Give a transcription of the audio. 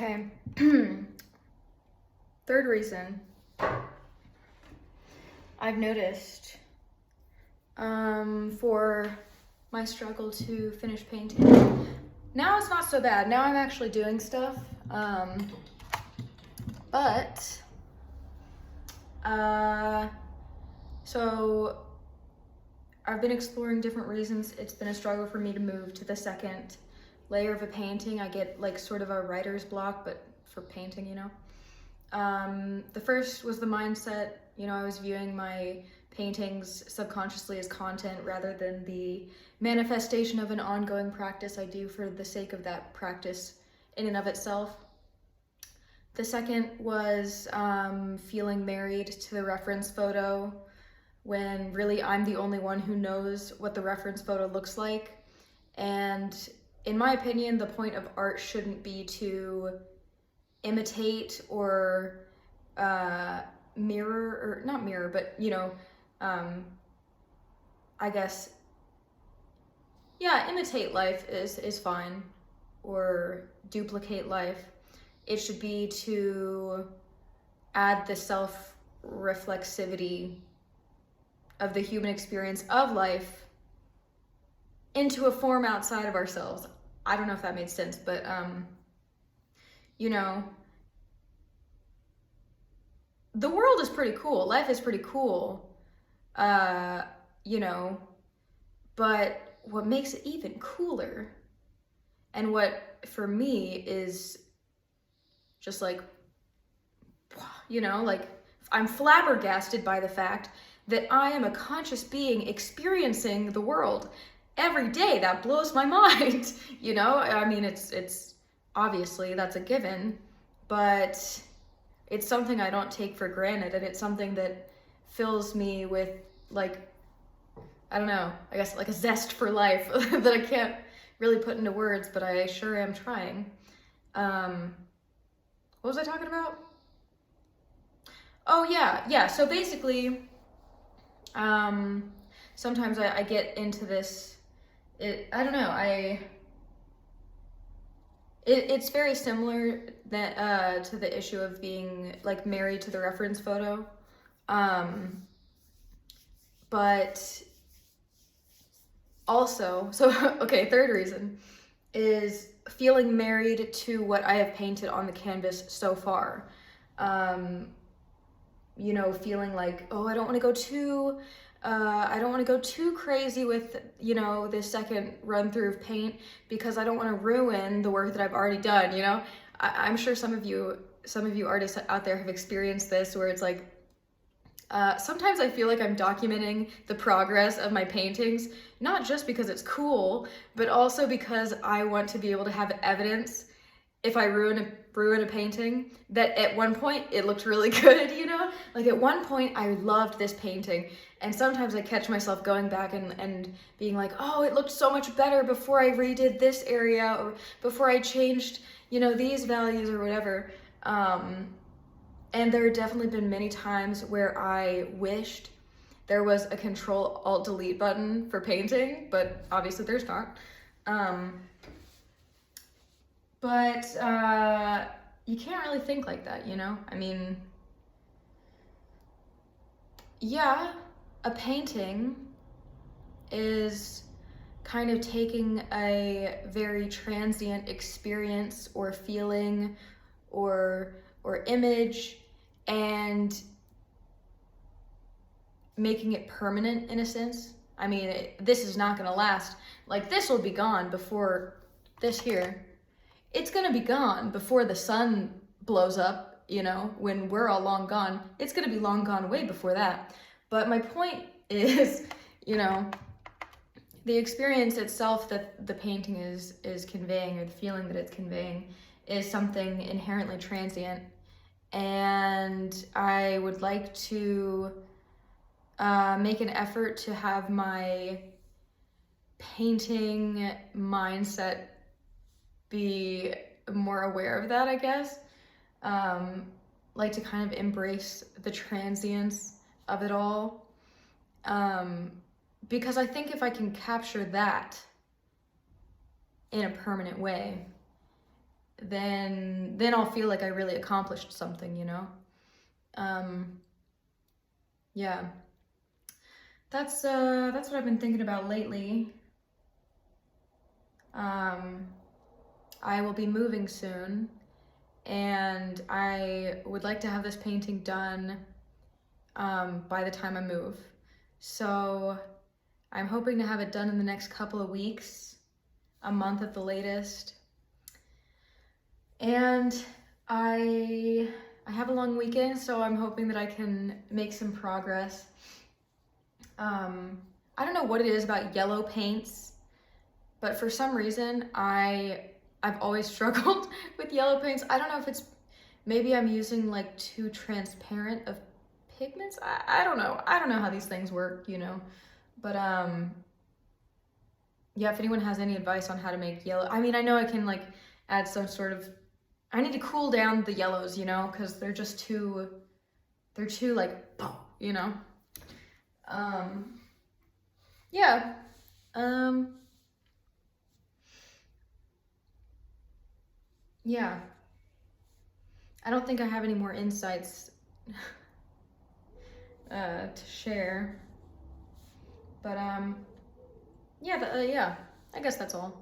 Okay. Third reason I've noticed for my struggle to finish painting. Now it's not so bad. Now I'm actually doing stuff. But so I've been exploring different reasons. It's been a struggle for me to move to the second layer of a painting. I get like sort of a writer's block, but for painting, you know. The first was the mindset. I was viewing my paintings subconsciously as content rather than the manifestation of an ongoing practice I do for the sake of that practice in and of itself. The second was feeling married to the reference photo when really I'm the only one who knows what the reference photo looks like. And in my opinion, the point of art shouldn't be to imitate or mirror, or not mirror, but I guess, yeah, imitate life is fine, or duplicate life. It should be to add the self-reflexivity of the human experience of life into a form outside of ourselves. I don't know if that made sense, but the world is pretty cool. Life is pretty cool. But what makes it even cooler, and what for me is just like I'm flabbergasted by the fact that I am a conscious being experiencing the world every day. That blows my mind. I mean, it's obviously that's a given, but it's something I don't take for granted, and it's something that fills me with, like, I don't know, I guess like a zest for life that I can't really put into words, but I sure am trying. What was I talking about? Oh yeah. So basically, sometimes I get into this. I don't know. It's very similar that to the issue of being like married to the reference photo, but also, so okay, third reason is feeling married to what I have painted on the canvas so far. Feeling like, oh, I don't want to go too crazy with, this second run through of paint, because I don't want to ruin the work that I've already done. I'm sure some of you artists out there have experienced this, where it's like, sometimes I feel like I'm documenting the progress of my paintings, not just because it's cool, but also because I want to be able to have evidence if I ruin a painting that at one point it looked really good, Like at one point I loved this painting, and sometimes I catch myself going back and being like, oh, it looked so much better before I redid this area, or before I changed, these values or whatever. And there have definitely been many times where I wished there was a Control-Alt-Delete button for painting, but obviously there's not. But you can't really think like that, I mean, yeah, a painting is kind of taking a very transient experience or feeling or image and making it permanent in a sense. I mean, this is not going to last. Like, this will be gone before this here. It's going to be gone before the sun blows up, when we're all long gone. It's going to be long gone way before that. But my point is, the experience itself that the painting is conveying, or the feeling that it's conveying, is something inherently transient. And I would like to make an effort to have my painting mindset be more aware of that, I guess. Like to kind of embrace the transience of it all. Because I think if I can capture that in a permanent way, then I'll feel like I really accomplished something, you know? Yeah. That's what I've been thinking about lately. I will be moving soon, and I would like to have this painting done by the time I move. So I'm hoping to have it done in the next couple of weeks, a month at the latest. And I have a long weekend, so I'm hoping that I can make some progress. I don't know what it is about yellow paints, but for some reason I've always struggled with yellow paints. I don't know if it's, maybe I'm using like too transparent of pigments. I don't know. I don't know how these things work, you know. But yeah, if anyone has any advice on how to make yellow, I mean, I know I can like add some sort of, I need to cool down the yellows, you know, because they're just too, they're too like, you know. Yeah. Yeah. I don't think I have any more insights to share. But yeah, yeah, I guess that's all.